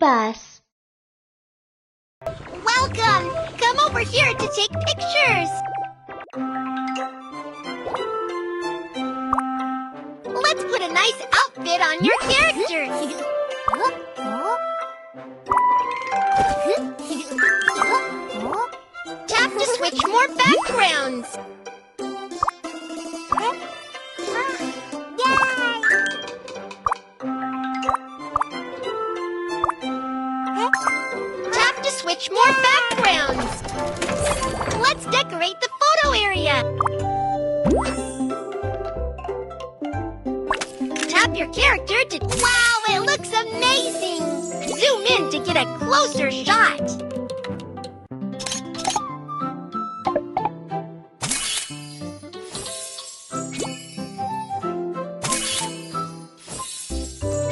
bus. Welcome! Come over here to take pictures. Let's put a nice outfit on your character. Tap to switch more backgrounds. Tap to switch more backgrounds. Let's decorate the photo area. Tap your character to... Wow, it looks amazing! Zoom in to get a closer shot.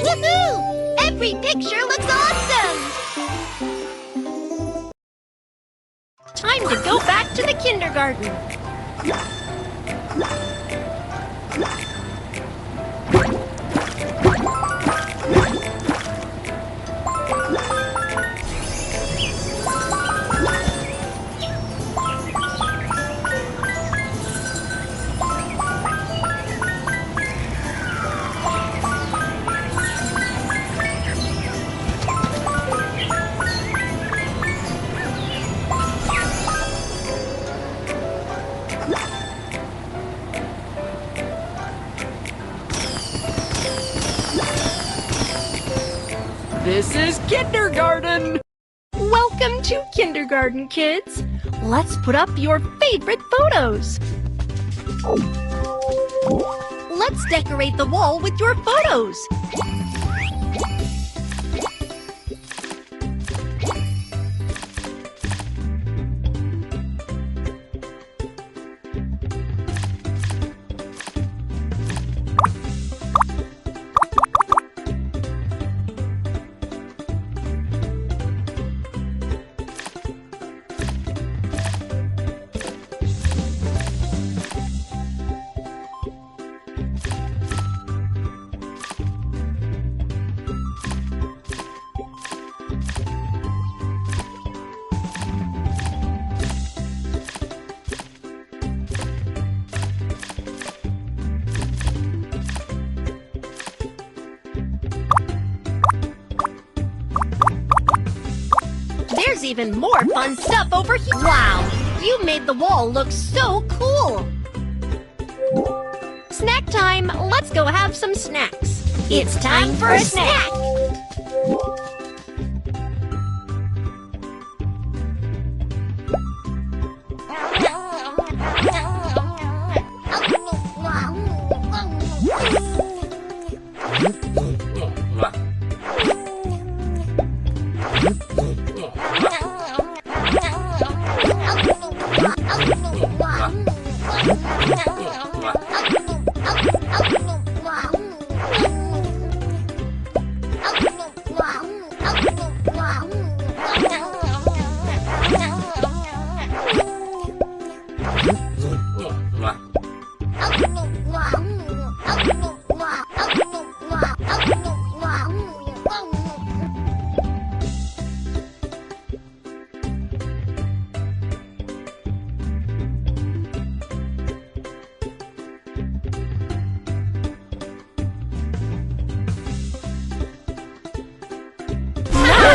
Woohoo! Every picture looks awesome! Time to go back to the kindergarten. This is kindergarten! Welcome to kindergarten, kids. Let's put up your favorite photos. Let's decorate the wall with your photos. There's even more fun stuff over here. Wow, you made the wall look so cool. Snack time. Let's go have some snacks. It's time for a snack.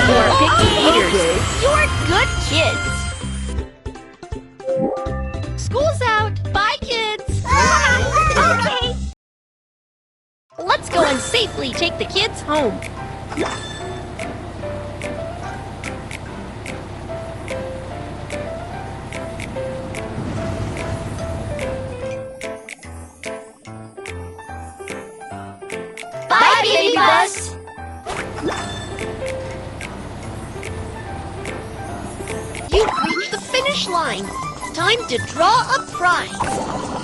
You're picky eaters. You're good kids. School's out. Bye, kids. Okay. Let's go and safely take the kids home. Bye, baby bus. You've reached the finish line. Time to draw a prize.